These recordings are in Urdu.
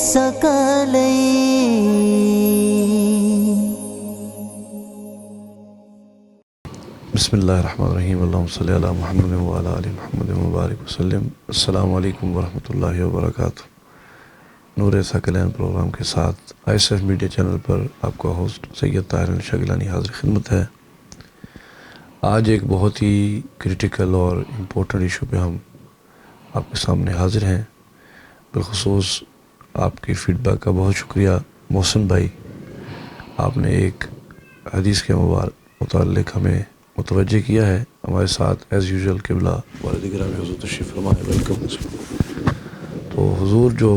سکلئی بسم اللہ الرحمن الرحیم اللہم صلی علی محمد وعلی آل محمد مبارک وسلم۔ السلام علیکم ورحمۃ اللہ وبرکاتہ۔ نور ثقلین پروگرام کے ساتھ I S F media channel پر آپ کا ہوسٹ سید طاہر شگلانی حاضر خدمت ہے۔ آج ایک بہت ہی کریٹیکل اور امپورٹنٹ ایشو پہ ہم آپ کے سامنے حاضر ہیں۔ بالخصوص آپ کی فیڈ بیک کا بہت شکریہ محسن بھائی، آپ نے ایک حدیث کے متعلق ہمیں متوجہ کیا ہے۔ ہمارے ساتھ ایز یوزول قبلہ والد گرامی حضور تشریف فرمائے، ویلکم۔ تو حضور جو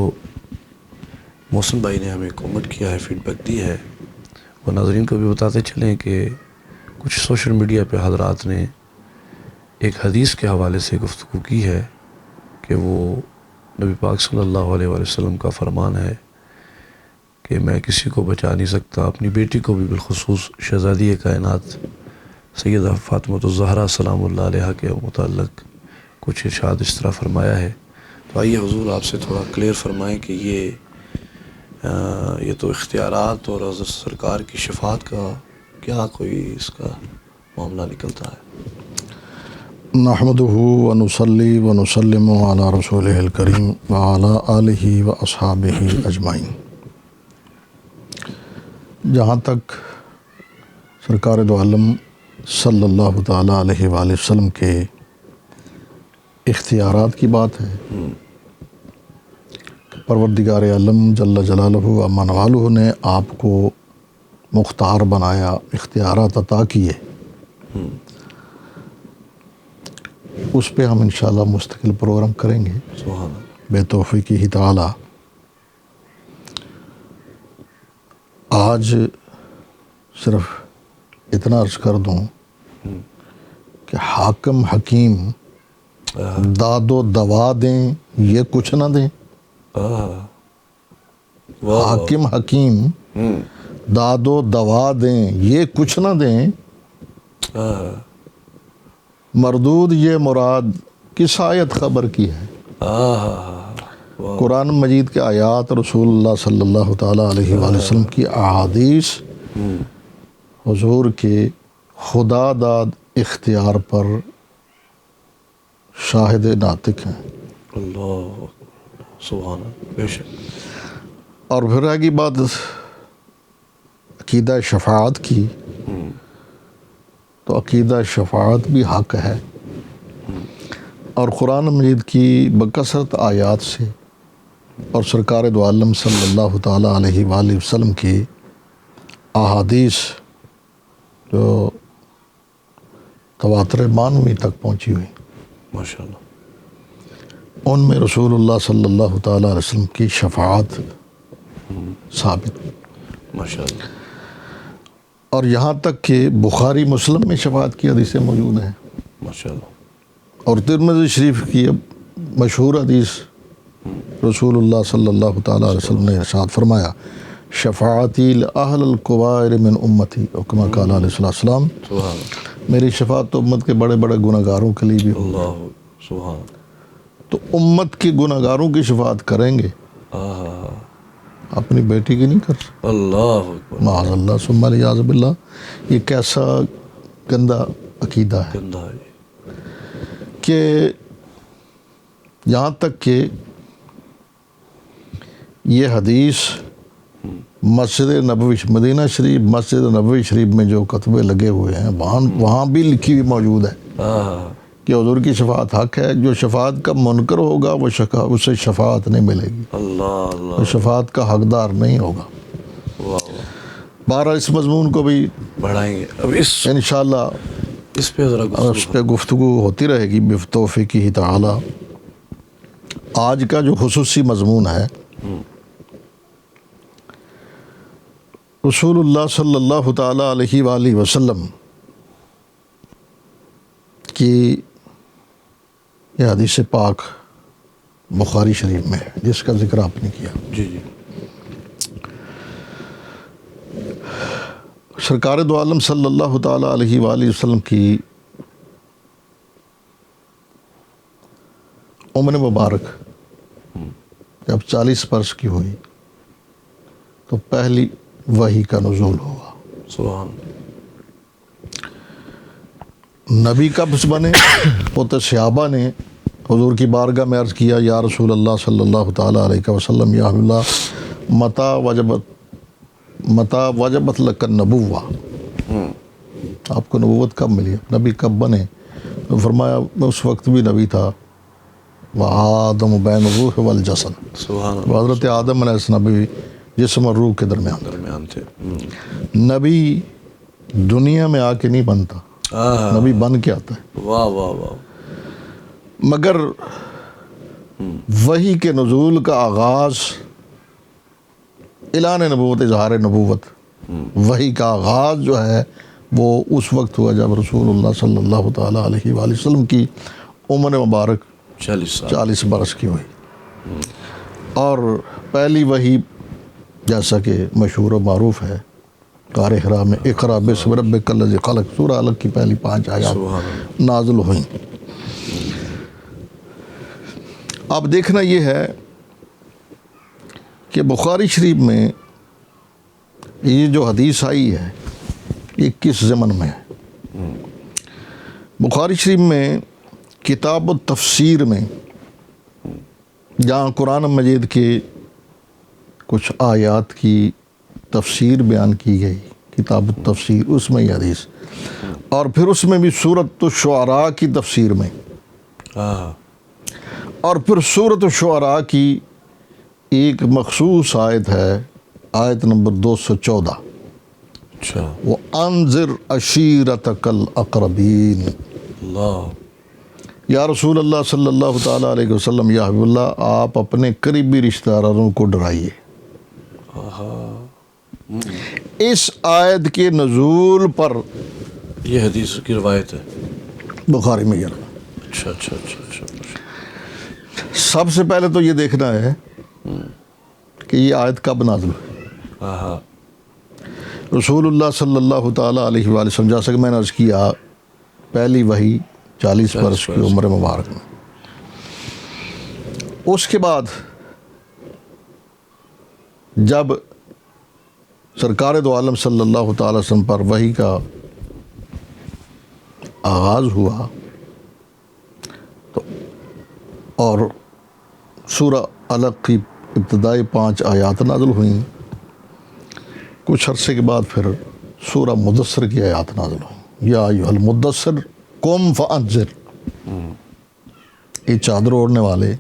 محسن بھائی نے ہمیں کامنٹ کیا ہے، فیڈ بیک دی ہے، وہ ناظرین کو بھی بتاتے چلیں کہ کچھ سوشل میڈیا پہ حضرات نے ایک حدیث کے حوالے سے گفتگو کی ہے کہ وہ نبی پاک صلی اللہ علیہ وآلہ وسلم کا فرمان ہے کہ میں کسی کو بچا نہیں سکتا، اپنی بیٹی کو بھی بالخصوص شہزادی کائنات سیدہ فاطمہ الزہرا سلام اللہ علیہ کے متعلق کچھ ارشاد اس طرح فرمایا ہے۔ تو آئیے حضور آپ سے تھوڑا کلیئر فرمائیں کہ یہ تو اختیارات اور حضرت سرکار کی شفاعت کا کیا کوئی اس کا معاملہ نکلتا ہے؟ نحمدہ ونصلی ونسلم علی رسولہ الکریم وعلی آلہ واصحابہ اجمعین۔ جہاں تک سرکار دو عالم صلی اللہ تعالیٰ علیہ وآلہ وسلم کے اختیارات کی بات ہے، پروردگار عالم جل جلالہ عما نوالہ نے آپ کو مختار بنایا، اختیارات عطا کیے، اس پہ ہم انشاءاللہ مستقل پروگرام کریں گے سبحان اللہ۔ بے توفیقہ تعالی۔ آج صرف اتنا عرض کر دوں کہ حاکم حکیم داد و دوا دیں یہ کچھ نہ دیں۔ حاکم حکیم داد و دوا دیں یہ کچھ نہ دیں، مردود یہ مراد کس آیت خبر کی ہے؟ قرآن مجید کے آیات، رسول اللہ صلی اللہ تعالیٰ علیہ وآلہ وسلم کی احادیث حضور کے خدا داد اختیار پر شاہد ناطق ہیں۔ اللہ سبحان اللہ، بے شک۔ اور پھر رہ گئی بات عقیدہ شفاعت کی، تو عقیدہ شفاعت بھی حق ہے، اور قرآن مجید کی بکثرت آیات سے اور سرکار دو عالم صلی اللہ تعالیٰ علیہ وآلہ وسلم کی احادیث جو تواتر معنوی تک پہنچی ہوئی، ماشاءاللہ، ان میں رسول اللہ صلی اللہ تعالیٰ علیہ وسلم کی شفاعت ثابت، ماشاءاللہ۔ اور یہاں تک کہ بخاری مسلم میں شفاعت کی حدیثیں موجود ہیں، ماشاءاللہ۔ اور ترمذی شریف کی مشہور حدیث رسول اللہ صلی اللہ تعالیٰ علیہ وسلم نے ارشاد فرمایا، شفاعتی لأہل الکبائر من امتی، اور کما قال علیہ السلام، سبحان میری شفاعت تو امت کے بڑے بڑے گناہ گاروں کے لیے بھی ہو۔ اللہ، سبحان تو امت کے گناہ گاروں کی شفاعت کریں گے، اپنی بیٹی کی نہیں کر سکتے؟ اللہ اکبر، معاذ اللہ ثم علیاذ باللہ۔ یہ کیسا گندا عقیدہ ہے گندہ ہے۔ کہ یہاں تک کہ یہ حدیث مسجد نبوی مدینہ شریف، مسجد نبوی شریف میں جو کتبے لگے ہوئے ہیں وہاں بھی لکھی ہوئی موجود ہے کہ حضور کی شفاعت حق ہے، جو شفاعت کا منکر ہوگا وہ اسے شفاعت نہیں ملے گی، اللہ اللہ، وہ شفاعت کا حقدار نہیں ہوگا۔ بہرحال اس مضمون کو بھی بڑھائیں گے اب، انشاءاللہ اس پہ ذرا اس پہ گفتگو ہوتی رہے گی بتوفیقہ تعالی۔ آج کا جو خصوصی مضمون ہے، رسول اللہ صلی اللہ تعالیٰ علیہ وآلہ وسلم کی یہ حدیث پاک بخاری شریف میں ہے جس کا ذکر آپ نے کیا۔ جی جی، سرکار دو عالم صلی اللہ تعالیٰ علیہ وآلہ وسلم کی عمر مبارک جب 40 برس کی ہوئی تو پہلی وحی کا نزول ہوا. سبحان. نبی کب سے بنے؟ وہ تو صحابہ نے حضور کی بارگاہ میں عرض کیا یا رسول اللہ صلی اللہ تعالیٰ علیہ وسلم یا حبیب اللہ متا وجبت لک النبوہ، آپ کو نبوت کب ملی، نبی کب بنے؟ تو فرمایا میں اس وقت بھی نبی تھا. وآدم بین الروح والجسد، سبحان وہ حضرت آدم علیہ السلام بھی جسم اور روح کے درمیان تھے. نبی دنیا میں آ کے نہیں بنتا، نبی بن کے آتا ہے. واہ واہ واہ. مگر وحی کے نزول کا آغاز، اعلان نبوت، اظہار نبوت، وحی کا آغاز جو ہے وہ اس وقت ہوا جب رسول اللہ صلی اللہ تعالیٰ علیہ وآلہ وسلم کی عمر مبارک 40 برس کی ہوئی. اور پہلی وحی جیسا کہ مشہور و معروف ہے قار حرا میں اقرا بسم ربک الذی خلق، سورہ علق کی پہلی 5 آیات نازل ہوئیں. اب دیکھنا یہ ہے کہ بخاری شریف میں یہ جو حدیث آئی ہے یہ کس ضمن میں ہے؟ بخاری شریف میں کتاب التفسیر میں جہاں قرآن مجید کے کچھ آیات کی تفسیر بیان کی گئی، کتاب التفسیر، اس میں یہ حدیث، اور پھر اس میں بھی سورۃ الشعراء کی تفسیر میں، اور پھر سورۃ الشعراء کی ایک مخصوص آیت ہے، آیت نمبر 214، اچھا، وَأَنذِرْ عَشِيرَتَكَ الْأَقْرَبِينَ. اللہ. یا رسول اللہ صلی اللہ تعالیٰ علیہ وسلم، یا حبیب اللہ، آپ اپنے قریبی رشتہ داروں کو ڈرائیے. اس آیت کے نزول پر یہ حدیث کی روایت ہے بخاری میں یہ. اچھا اچھا اچھا اچھا. سب سے پہلے تو یہ دیکھنا ہے کہ یہ آیت کب نازل ہوئی. رسول اللہ صلی اللہ تعالیٰ علیہ وآلہ وسلم، جیسا کہ میں نے عرض کیا، پہلی وحی 40 برس کی عمر مبارک میں. اس کے بعد جب سرکار دو عالم صلی اللہ تعالی وسلم پر وحی کا آغاز ہوا تو اور سورہ علق کی ابتدائی 5 آیات نازل ہوئیں. کچھ عرصے کے بعد پھر سورہ مدثر کی آیات نازل ہوئیں. یا ایھا المدثر قم فانذر، یہ چادر اوڑھنے والے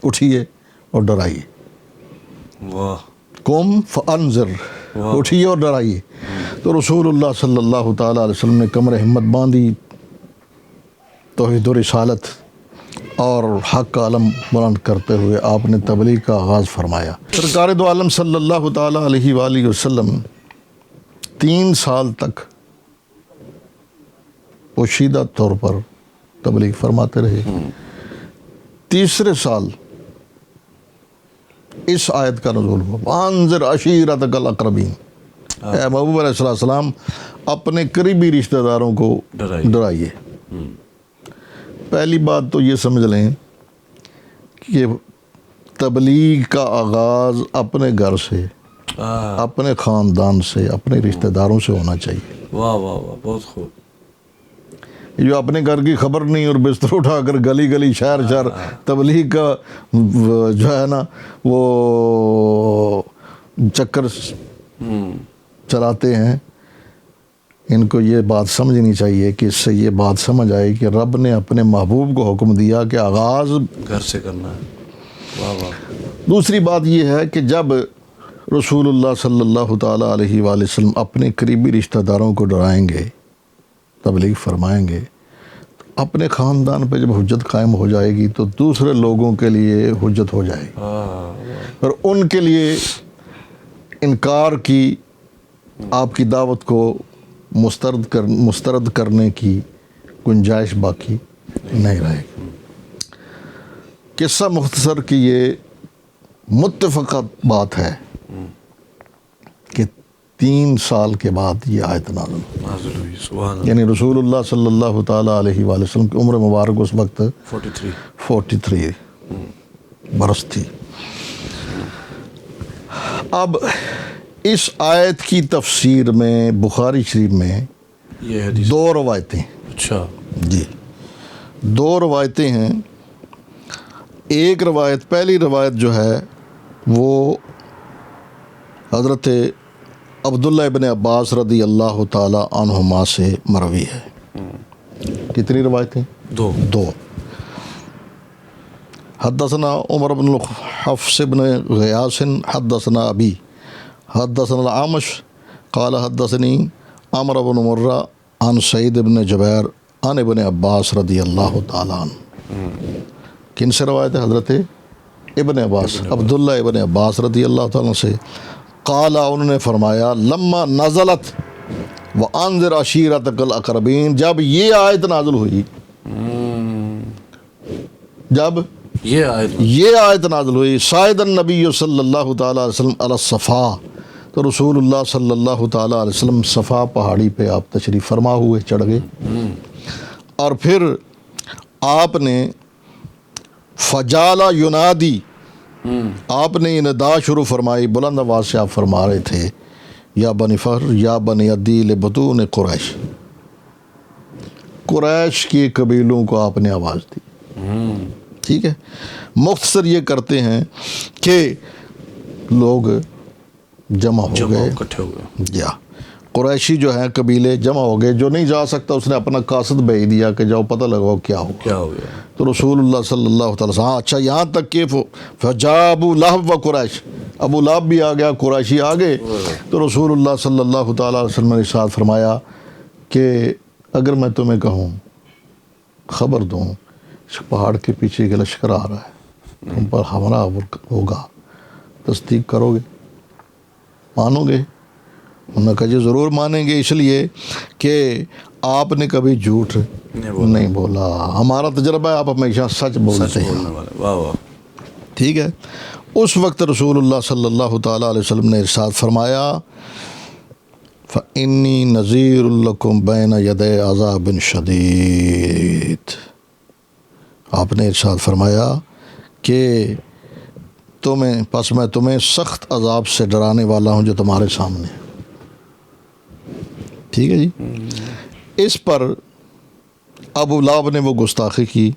اٹھیے اور ڈرائیے. واہ. قم فانذر، اٹھیے اور ڈرائیے. تو رسول اللہ صلی اللہ تعالیٰ علیہ وسلم نے کمر ہمت باندھی، توحید و رسالت اور حق کا علم بلند کرتے ہوئے آپ نے تبلیغ کا آغاز فرمایا. سرکار دو عالم صلی اللہ تعالیٰ علیہ وآلہ وسلم 3 سال تک پوشیدہ طور پر تبلیغ فرماتے رہے. تیسرے سال اس آیت کا نزول ہوا، وانذر عشیرتک الاقربین. اے محبوب علیہ السلام، اپنے قریبی رشتہ داروں کو ڈرائیے. پہلی بات تو یہ سمجھ لیں کہ تبلیغ کا آغاز اپنے گھر سے، اپنے خاندان سے، اپنے رشتہ داروں سے ہونا چاہیے. واہ واہ واہ، بہت خوب. جو اپنے گھر کی خبر نہیں اور بستر اٹھا کر گلی گلی شہر شہر تبلیغ کا جو ہے نا وہ چکر چلاتے ہیں، ان کو یہ بات سمجھنی چاہیے کہ اس سے یہ بات سمجھ آئے کہ رب نے اپنے محبوب کو حکم دیا کہ آغاز گھر سے کرنا ہے. واہ واہ. دوسری بات یہ ہے کہ جب رسول اللہ صلی اللہ تعالیٰ علیہ وآلہ وسلم اپنے قریبی رشتہ داروں کو ڈرائیں گے، تبلیغ فرمائیں گے، تو اپنے خاندان پہ جب حجت قائم ہو جائے گی تو دوسرے لوگوں کے لیے حجت ہو جائے گی، اور ان کے لیے انکار کی، آپ کی دعوت کو مسترد کرنے کی گنجائش باقی نہیں رہے گی. قصہ مختصر کی یہ متفقہ بات ہے کہ 3 سال کے بعد یہ آیت نازل ہوئی. سبحان اللہ. یعنی رسول اللہ صلی اللہ تعالیٰ علیہ وآلہ وسلم کی عمر مبارک اس وقت 43 برس تھی. اب اس آیت کی تفسیر میں بخاری شریف میں یہ حدیث 2 روایتیں، اچھا جی 2 روایتیں ہیں. ایک روایت، پہلی روایت جو ہے وہ حضرت عبداللہ ابن عباس رضی اللہ تعالی عنہما سے مروی ہے. کتنی روایتیں؟ 2. حدثنا عمر بن حفص بن غیاث حدثنا ابی حدثنا الاعمش قال حدثنی عمرو بن مرہ عن سعید بن جبیر عن ابن عباس رضی اللہ تعالی عنہ. کن سے روایت ہے؟ حضرت ابن عباس، عبداللہ ابن عباس رضی اللہ تعالیٰ سے. قال، انہوں نے فرمایا لما نزلت وانذر عشیرتک الاقربین، جب یہ آیت نازل ہوئی، جب یہ آیت نازل ہوئی، صعد النبی صلی اللہ تعالیٰ علیہ وسلم علی الصفا، تو رسول اللہ صلی اللہ تعالیٰ علیہ وسلم صفا پہاڑی پہ آپ تشریف فرما ہوئے، چڑھ گئے. اور پھر آپ نے فجالا ینادی، آپ نے یہ ندا شروع فرمائی، بلند آواز سے آپ فرما رہے تھے، یا بنی فہر یا بنی عدی لبطون قریش، قریش کے قبیلوں کو آپ نے آواز دی. ٹھیک ہے. مختصر یہ کرتے ہیں کہ لوگ جمع ہو گئے، اکٹھے ہو گئے. یا قریشی جو ہیں قبیلے جمع ہو گئے. جو نہیں جا سکتا اس نے اپنا قاصد بھیج دیا کہ جاؤ پتہ لگاؤ کیا ہو گیا. تو رسول اللہ صلی اللہ تعالیٰ وسلم، اچھا یہاں تک کہ فجاء ابو لہب و قریش، ابو لہب بھی آ گیا، قریشی آ گئے. تو رسول اللہ صلی اللہ تعالیٰ علیہ وسلم نے ارشاد فرمایا کہ اگر میں تمہیں کہوں، خبر دوں، اس پہاڑ کے پیچھے ایک لشکر آ رہا ہے، تم پر حملہ ہوگا، تصدیق کرو گے، مانو گے؟ انہوں نے کہا جی ضرور مانیں گے، اس لیے کہ آپ نے کبھی جھوٹ نہیں بولا، ہمارا تجربہ ہے آپ ہمیشہ سچ بولتے ہیں. ٹھیک ہے. اس وقت رسول اللہ صلی اللہ تعالیٰ علیہ وسلم نے ارشاد فرمایا فَإِنِّي نَذِيرٌ لَكُمْ بَيْنَ يَدَيْ عَذَابٍ شَدِيدٍ. آپ نے ارشاد فرمایا کہ پس میں تمہیں سخت عذاب سے ڈرانے والا ہوں جو تمہارے سامنے ہے. ٹھیک ہے جی. اس پر ابو لہب نے وہ گستاخی کی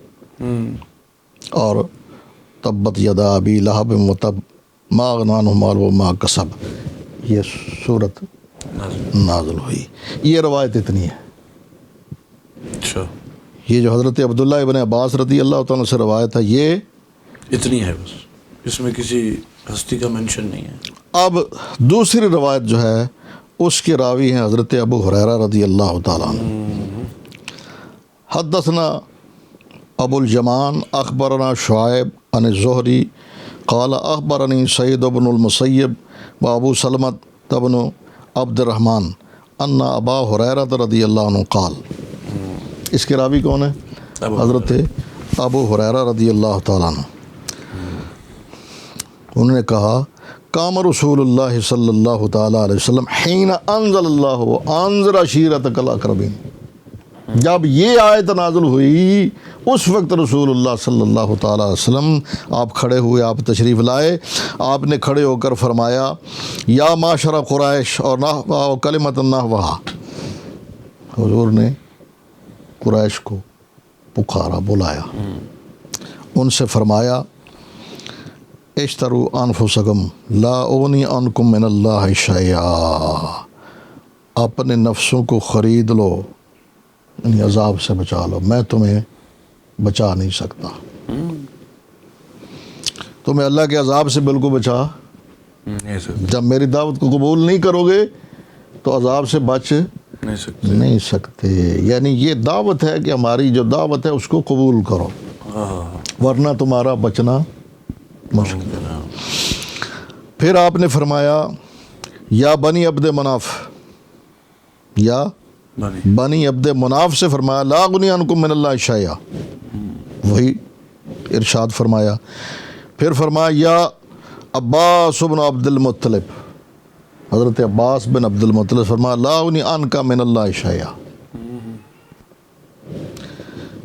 اور تبت یدا ابی لہب وتب ما اغنی عنہ مالہ وما کسب، یہ صورت نازل ہوئی. یہ روایت اتنی ہے. اچھا، یہ جو حضرت عبداللہ ابن عباس رضی اللہ تعالیٰ سے روایت ہے یہ اتنی ہے، بس اس میں کسی ہستی کا منشن نہیں ہے. اب دوسری روایت جو ہے اس کے راوی ہیں حضرت ابو ہریرہ رضی اللہ تعالیٰ عنہ. حدثنا ابو الجمان اخبرنا شعیب عن الزہری قال اخبرنی سعید بن المسیب و ابو سلمۃ بن عبد الرحمن ان ابا ہریرہ رضی اللہ عنہ قال. اس کے راوی کون ہے؟ حضرت ابو ہریرہ رضی اللہ تعالیٰ عنہ. انہوں نے کہا قام رسول اللہ صلی اللہ تعالیٰ علیہ وسلم حین انزل اللہ انذر عشیرتک الاقربین، جب یہ آیت نازل ہوئی اس وقت رسول اللہ صلی اللہ تعالیٰ علیہ وسلم آپ کھڑے ہوئے، آپ تشریف لائے. آپ نے کھڑے ہو کر فرمایا یا معاشر قریش اور کلمۃ نحوہا، حضور نے قریش کو پکارا، بلایا، ان سے فرمایا اشتروا انفسکم لا اغنی عنکم من اللہ شیئا، اپنے نفسوں کو خرید لو، یعنی عذاب سے بچا لو، میں تمہیں بچا نہیں سکتا. تمہیں اللہ کے عذاب سے بالکل بچا، جب میری دعوت کو قبول نہیں کرو گے تو عذاب سے بچ نہیں سکتے. یعنی یہ دعوت ہے کہ ہماری جو دعوت ہے اس کو قبول کرو، ورنہ تمہارا بچنا مشکل ہے. پھر آپ نے فرمایا یا بنی عبد مناف، یا بنی عبد مناف سے فرمایا لا اغنی عنکم من اللہ شیئا، وہی ارشاد فرمایا. پھر فرمایا یا عباس بن عبد المطلب، حضرت عباس بن عبد المطلب فرمایا لا اغنی عنک من اللہ شیئا.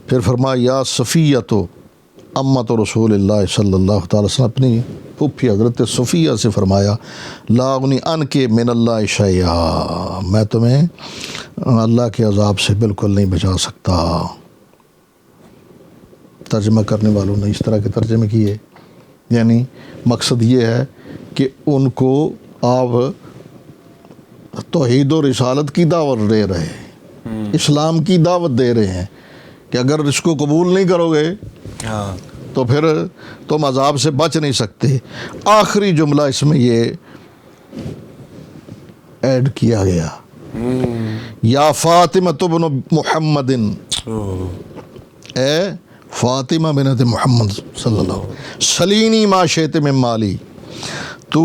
پھر فرمایا یا صفیہ تو امت رسول اللہ صلی اللہ تعالی وسلم، اپنی پھوپھی حضرت صفیہ سے فرمایا لا اغنی ان کے من اللہ شیئا، میں تمہیں اللہ کے عذاب سے بالکل نہیں بچا سکتا۔ ترجمہ کرنے والوں نے اس طرح کے ترجمے کیے، یعنی مقصد یہ ہے کہ ان کو آپ توحید و رسالت کی دعوت دے رہے ہیں، اسلام کی دعوت دے رہے ہیں کہ اگر اس کو قبول نہیں کرو گے تو پھر تم عذاب سے بچ نہیں سکتے۔ آخری جملہ اس میں یہ ایڈ کیا گیا، یا فاطمہ بن محمد، اے فاطمہ بنت محمد صلی اللہ علیہ وسلم، سلینی ما شئت من مالی، تو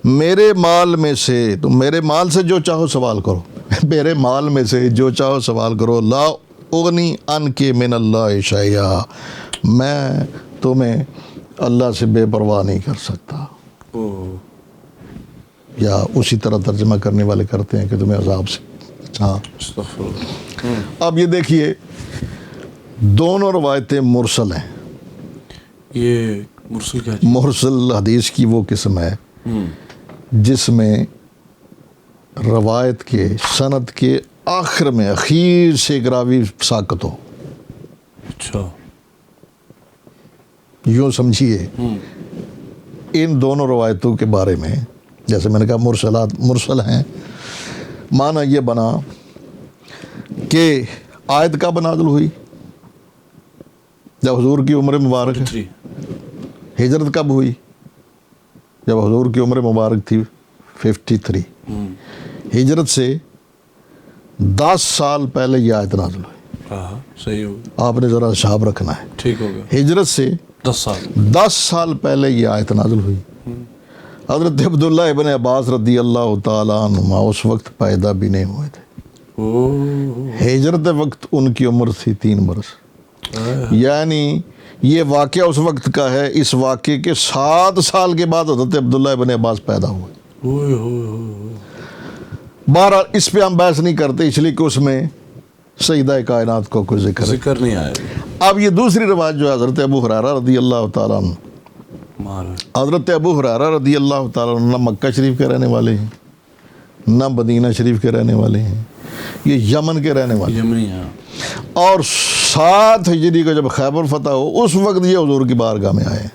میرے مال میں سے، تم میرے مال سے جو چاہو سوال کرو، میرے مال میں سے جو چاہو سوال کرو، لا اغنی ان کے من اللہ شیئا، میں تمہیں اللہ سے بے پرواہ نہیں کر سکتا۔ یا اسی طرح ترجمہ کرنے والے کرتے ہیں کہ تمہیں عذاب سے۔ ہاں اب یہ دیکھیے دونوں روایتیں مرسل ہیں۔ یہ مرسل کیا؟ مرسل حدیث کی وہ قسم ہے جس میں روایت کے سند کے آخر میں اخیر سے ایک راوی ساکت ہو۔ اچھا، یوں سمجھیے ان دونوں روایتوں کے بارے میں، جیسے میں نے کہا مرسل ہیں، معنی یہ بنا کہ آیت کب نازل ہوئی؟ جب حضور کی عمر مبارک ہے۔ ہجرت کب ہوئی؟ جب حضور کی عمر مبارک تھی 53۔ ہجرت سے 10 سال پہلے یہ آیت نازل ہوئی۔ صحیح ہو، آپ نے ذرا حساب رکھنا ہے، ٹھیک ہو گیا، ہجرت سے 10 سال پہلے یہ آیت نازل ہوئی۔ حضرت عبداللہ ابن عباس رضی اللہ تعالیٰ عنہما اس وقت پیدا بھی نہیں ہوئے تھے۔ ہجرت وقت ان کی عمر تھی 3 برس، یعنی یہ واقعہ اس وقت کا ہے، اس واقعے کے 7 سال کے بعد حضرت عبداللہ ابن عباس پیدا ہوئے۔ بہرحال اس پہ ہم بحث نہیں کرتے، اس لیے کہ اس میں سیدہ کائنات کو کوئی ذکر نہیں آیا۔ اب یہ دوسری روایت جو ہے حضرت ابو ہریرہ رضی اللہ تعالیٰ عنہ، حضرت ابو ہریرہ رضی اللہ تعالیٰ عنہ نہ مکہ شریف کے رہنے والے ہیں نہ مدینہ شریف کے رہنے والے ہیں، یہ یمن کے رہنے والے ہیں، اور 7 ہجری کا جب خیبر فتح ہو اس وقت یہ حضور کی بارگاہ میں آئے،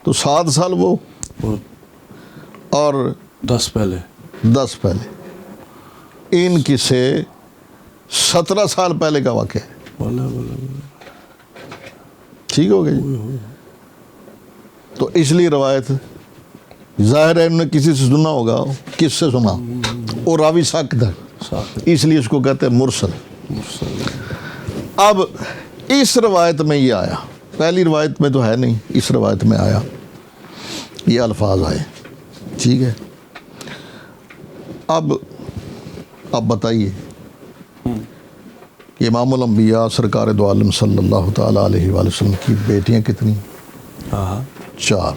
تو 7 سال وہ اور 10 پہلے ان کی سے 17 سال پہلے کا واقعہ ہے۔ ٹھیک ہو گیا جی؟ تو اس لیے روایت ظاہر ہے انہوں نے کسی سے سنا ہوگا، کس سے سنا، اور راوی ساکت ہے، اس لیے اس کو کہتے ہیں مرسل۔ اب اس روایت میں یہ آیا، پہلی روایت میں تو ہے نہیں، اس روایت میں آیا، یہ الفاظ آئے، ٹھیک ہے۔ اب بتائیے امام الانبیاء سرکار دو عالم صلی اللہ تعالیٰ علیہ وآلہ وسلم کی بیٹیاں کتنی؟ 4۔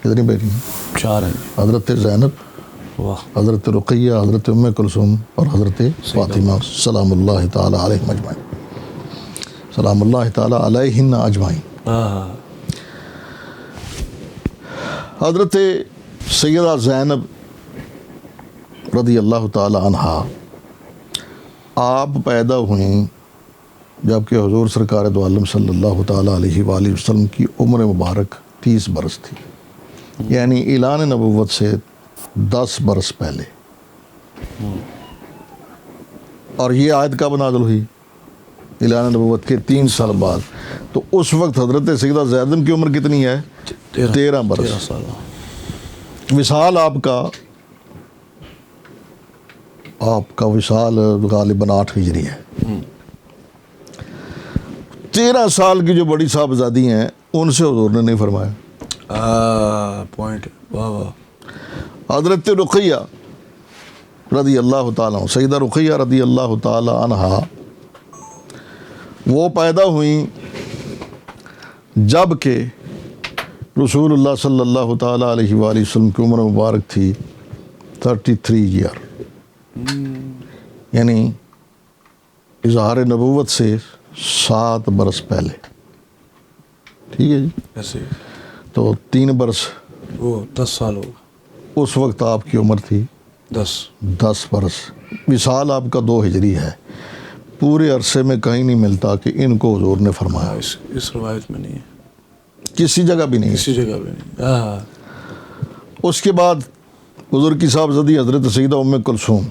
کتنی بیٹیاں؟ 4 ہیں، حضرت زینب، حضرت رقیہ، حضرت ام کلثوم اور حضرت فاطمہ سلام اللہ تعالیٰ علیہم اجمعین، سلام اللہ تعالیٰ علیہن اجمعین۔ حضرت سیدہ زینب رضی اللہ تعالیٰ عنہا آپ پیدا ہوئیں جب کہ حضور سرکار دو عالم صلی اللہ تعالیٰ علیہ وآلہ وسلم کی عمر مبارک 30 برس تھی، یعنی اعلان نبوت سے 10 برس پہلے۔ اور یہ آیت کب نازل ہوئی؟ اعلان نبوت کے 3 سال بعد۔ تو اس وقت حضرت سیدہ زینب کی عمر کتنی ہے؟ 13 برس۔ وصال آپ کا وصال غالباً 8 ہجری ہے۔ 13 سال کی جو بڑی صاحبزادی ہیں ان سے حضور نے نہیں فرمایا۔ پوائنٹ، واہ۔ حضرت رقیہ رضی اللہ تعالیٰ، سیدہ رقیہ رضی اللہ تعالیٰ عنہا، وہ پیدا ہوئیں جب کہ رسول اللہ صلی اللہ تعالیٰ علیہ وآلہ وسلم کی عمر مبارک تھی 33 ایئر، یعنی اظہار نبوت سے 7 برس پہلے۔ ٹھیک ہے جی؟ ایسے تو 3 برس وہ 10 سال ہوگا. اس وقت آپ کی عمر تھی 10 برس. وصال آپ کا 2 ہجری ہے. پورے عرصے میں کہیں نہیں ملتا کہ ان کو حضور نے فرمایا. اس روایت میں نہیں ہے, کسی جگہ بھی نہیں ہے. کسی جگہ بھی نہیں. اس کے بعد حضور کی صاحبزادی حضرت سیدہ ام کلثوم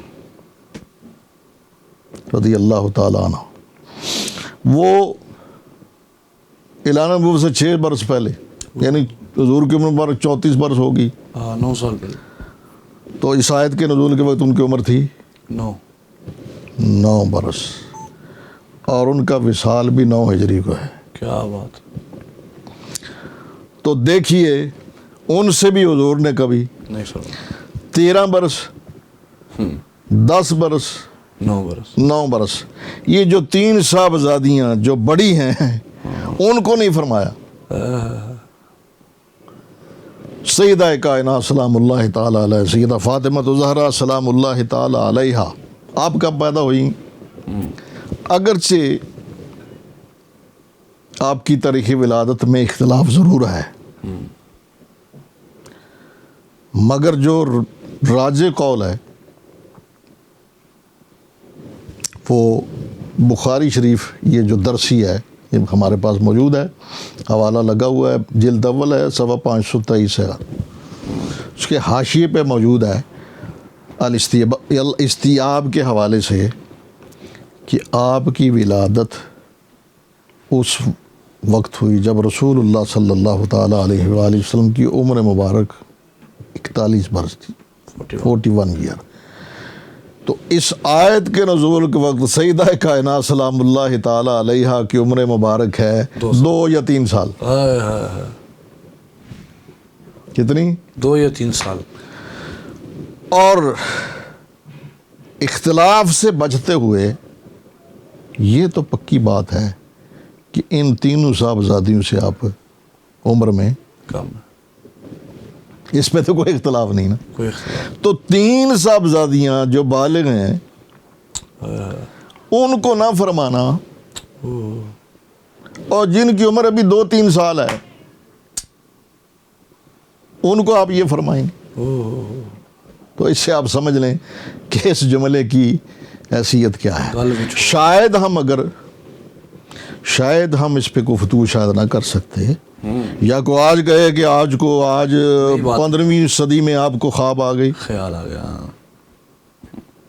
رضی اللہ تعالیٰ عنہ, وہ اعلان نبوت سے 6 برس پہلے, یعنی حضور کی عمر مبارک 34 برس ہوگی. 9 سال پہلے. تو اس آیت کے نزول کے وقت ان کی عمر تھی 9 برس, اور ان کا وصال بھی 9 ہجری کو ہے. کیا بات. تو دیکھیے ان سے بھی حضور نے کبھی نہیں فرمایا. 13 برس 10 برس 9 برس یہ جو 3 صاحبزادیاں جو بڑی ہیں ان کو نہیں فرمایا. سیدہ کائنات سلام اللہ تعالیٰ علیہ سیدہ فاطمہ الزہرا سلام اللہ تعالیٰ علیہا آپ کب پیدا ہوئی؟ اگرچہ آپ کی تاریخ ولادت میں اختلاف ضرور ہے, مگر جو راج قول ہے وہ بخاری شریف, یہ جو درسی ہے یہ ہمارے پاس موجود ہے, حوالہ لگا ہوا ہے, جلد اول ہے, 523 ہے. اس کے حاشیے پہ موجود ہے الاستیاب کے حوالے سے کہ آپ کی ولادت اس وقت ہوئی جب رسول اللہ صلی اللہ تعالیٰ علیہ وآلہ وسلم کی عمر مبارک 41 برس تھی, 41 ایئر. تو اس آیت کے نزول کے وقت سیدہ کائنات سلام اللہ تعالیٰ علیہا کی عمر مبارک ہے 2 یا 3 سال. کتنی؟ 2 یا 3 سال. اور اختلاف سے بچتے ہوئے یہ تو پکی بات ہے کہ ان تینوں صاحبزادیوں سے آپ عمر میں کم, اس پہ تو کوئی اختلاف نہیں نا. کوئی اختلاف. تو 3 صاحبزادیاں جو بالغ ہیں ان کو نہ فرمانا, اور جن کی عمر ابھی 2-3 سال ہے ان کو آپ یہ فرمائیں گے. تو اس سے آپ سمجھ لیں کہ اس جملے کی حیثیت کیا ہے. شاید ہم اس پہ گفتگو شاید نہ کر سکتے, یا کو آج کہے کہ آج 15ویں صدی میں آپ کو خواب آ گئی, خیال آ گیا.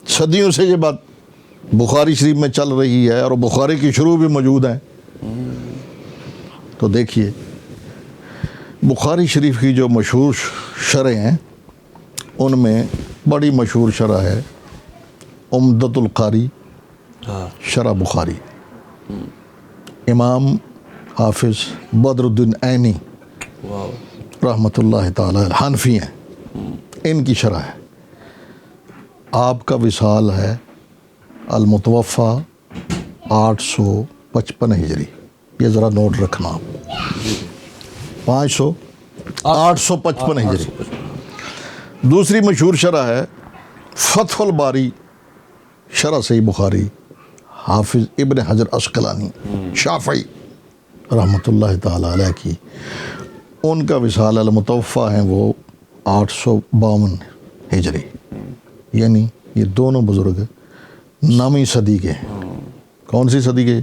صدیوں سے یہ بات بخاری شریف میں چل رہی ہے, اور بخاری کی شروع بھی موجود ہیں. تو دیکھیے بخاری شریف کی جو مشہور شرح ہیں ان میں بڑی مشہور شرح ہے عمدۃ القاری شرح بخاری. امام حافظ بدر الدین عینی رحمۃ اللہ تعالی حنفی ہیں, ان کی شرح ہے. آپ کا وصال ہے المتوفیٰ 855 ہجری. یہ ذرا نوٹ رکھنا, 855 ہجری. دوسری مشہور شرح ہے فتح الباری شرح صحیح بخاری, حافظ ابن حجر عسقلانی شافعی رحمۃ اللہ تعالیٰ علیہ کی. ان کا وصال المتوفیٰ ہیں وہ 852 ہجری. یعنی یہ دونوں بزرگ 9ویں صدی کے ہیں. کون سی صدی کے؟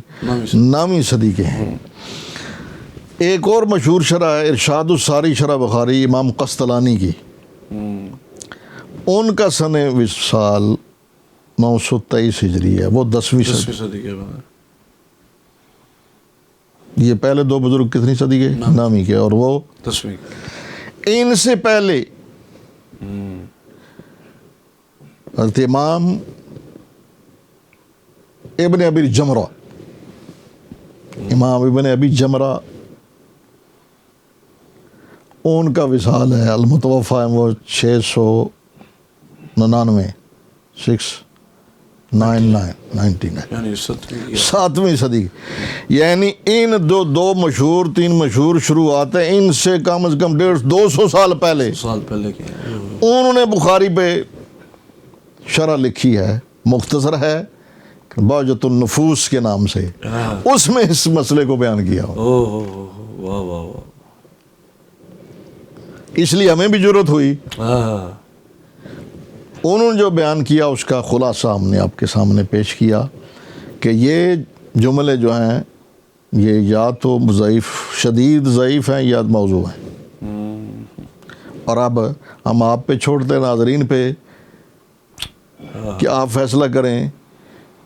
9ویں صدی کے ہیں. ایک اور مشہور شرح ہے ارشاد الساری شرح بخاری امام قسطلانی کی. ان کا سن وصال 923 ہجری ہے, وہ 10ویں صدی کے بعد. یہ پہلے 2 بزرگ کتنی صدی کے؟ 9ویں کے, اور وہ 10ویں. ان سے پہلے حضرت امام ابن ابی جمرہ, امام ابن ابی جمرہ, ان کا وصال ہے المتوفیٰ ہے وہ 699 یعنی 7ویں صدی. یعنی ان دو مشہور 3 مشہور شروعات ہیں, ان سے کم از کم 200 سال پہلے انہوں نے بخاری پہ شرح لکھی ہے, مختصر ہے بہجت النفوس کے نام سے. اس میں اس مسئلے کو بیان کیا. اس لیے ہمیں بھی ضرورت ہوئی. ہاں انہوں نے جو بیان کیا اس کا خلاصہ ہم نے آپ کے سامنے پیش کیا کہ یہ جملے جو ہیں یہ یا تو ضعیف شدید ضعیف ہیں یا موضوع ہیں. اور اب ہم آپ پہ چھوڑتے ہیں ناظرین پہ کہ آپ فیصلہ کریں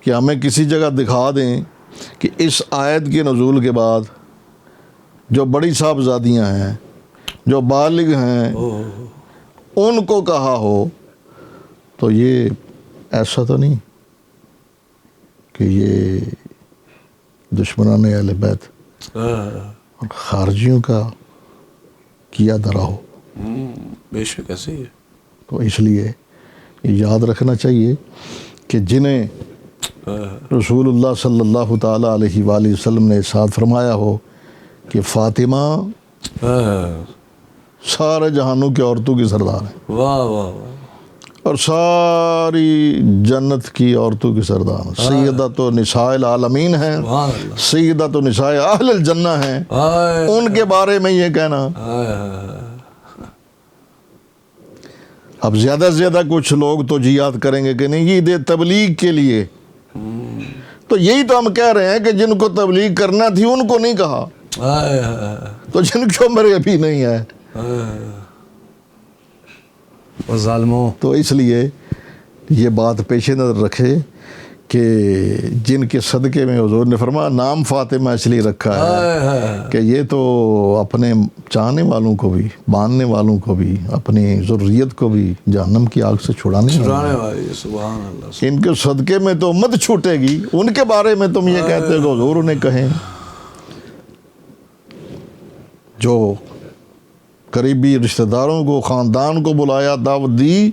کہ ہمیں کسی جگہ دکھا دیں کہ اس آیت کے نزول کے بعد جو بڑی صاحبزادیاں ہیں جو بالغ ہیں ان کو کہا ہو. تو یہ ایسا تو نہیں کہ یہ دشمنان اہل بیت اور خارجیوں کا کیا درا ہو. بے شک ایسے ہی ہے. تو اس لیے یہ یاد رکھنا چاہیے کہ جنہیں رسول اللہ صلی اللہ تعالیٰ علیہ وآلہ وسلم نے ارشاد فرمایا ہو کہ فاطمہ سارے جہانوں کی عورتوں کی سردار ہے واہ واہ واہ اور ساری جنت کی عورتوں کی سردار ہیں. سیدۃ نساء العالمین ہیں, سیدۃ نساء اہل الجنہ ہیں. ان کے بارے میں یہ کہنا. اب زیادہ سے زیادہ کچھ لوگ تو جیات کریں گے کہ نہیں یہ دے تبلیغ کے لیے. تو یہی تو ہم کہہ رہے ہیں کہ جن کو تبلیغ کرنا تھی ان کو نہیں کہا, تو جن کی عمر ابھی نہیں ہے ظالموں. تو اس لیے یہ بات پیش نظر رکھے کہ جن کے صدقے میں حضور نے فرمایا نام فاطمہ اس لیے رکھا ہے کہ یہ تو اپنے چاہنے والوں کو بھی ماننے والوں کو بھی اپنی ذریت کو بھی جہنم کی آگ سے چھڑانے والی. سبحان اللہ. ان کے صدقے میں تو امت چھوٹے گی, ان کے بارے میں تم یہ کہتے ہو حضور نے کہیں. جو قریبی رشتہ داروں کو خاندان کو بلایا دعوت دی,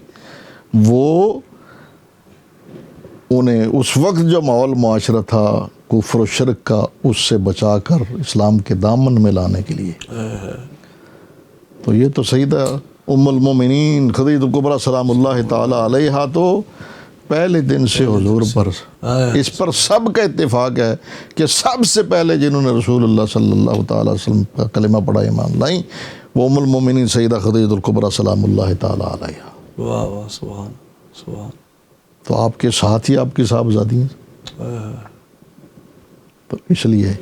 وہ انہیں اس وقت جو ماحول معاشرہ تھا کفر و شرک کا اس سے بچا کر اسلام کے دامن میں لانے کے لیے. تو یہ تو سیدہ ام المومنین خدیجہ کبریٰ سلام اللہ تعالی علیہا تو پہلے دن سے حضور پر اس پر سب کا اتفاق ہے کہ سب سے پہلے جنہوں نے رسول اللہ صلی اللہ تعالی وسلم کا کلمہ پڑھا ایمان لائیں وہ ام المومنین سیدہ خدیجہ کبریٰ سلام اللہ تعالی علیہا. واہ واہ سبحان سبحان. تو آپ کے ساتھ ہی آپ کی صاحبزادی ہیں. تو اس لیے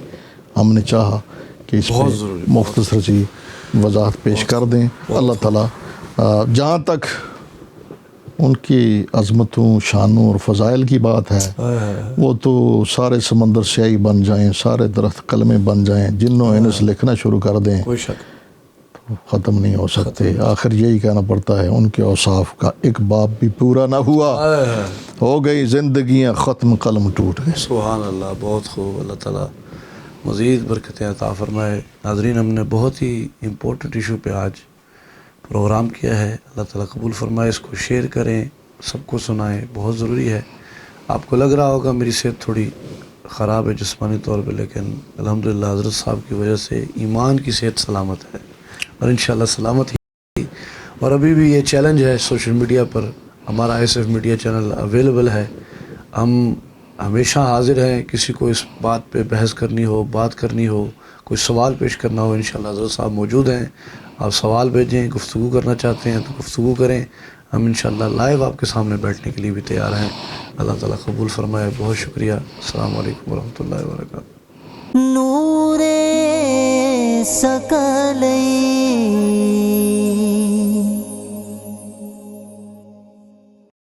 ہم نے چاہا کہ اس پہ مختصر سی وضاحت پیش کر دیں. اللہ تعالیٰ جہاں تک ان کی عظمتوں شانوں اور فضائل کی بات ہے وہ تو سارے سمندر سیاہی بن جائیں, سارے درخت قلمیں بن جائیں, جنوں انس لکھنا شروع کر دیں ختم نہیں ہو سکتے. آخر یہی کہنا پڑتا ہے ان کے اوصاف کا ایک باب بھی پورا نہ ہوا, ہو گئی زندگیاں ختم قلم ٹوٹ گئے. سبحان اللہ. بہت خوب. اللہ تعالیٰ مزید برکتیں عطا فرمائے. ناظرین ہم نے بہت ہی امپورٹنٹ ایشو پہ آج پروگرام کیا ہے. اللہ تعالیٰ قبول فرمائے. اس کو شیئر کریں, سب کو سنائیں, بہت ضروری ہے. آپ کو لگ رہا ہوگا میری صحت تھوڑی خراب ہے جسمانی طور پہ, لیکن الحمدللہ حضرت صاحب کی وجہ سے ایمان کی صحت سلامت ہے اور انشاءاللہ سلامت ہی. اور ابھی بھی یہ چیلنج ہے سوشل میڈیا پر, ہمارا ISF میڈیا چینل اویلیبل ہے. ہم ہمیشہ حاضر ہیں, کسی کو اس بات پہ بحث کرنی ہو, بات کرنی ہو, کوئی سوال پیش کرنا ہو, انشاءاللہ حضرت صاحب موجود ہیں. آپ سوال بھیجیں, گفتگو کرنا چاہتے ہیں تو گفتگو کریں. ہم انشاءاللہ لائیو آپ کے سامنے بیٹھنے کے لیے بھی تیار ہیں. اللہ تعالیٰ قبول فرمائے. بہت شکریہ. السلام علیکم ورحمۃ اللہ وبرکاتہ. نور ثقلین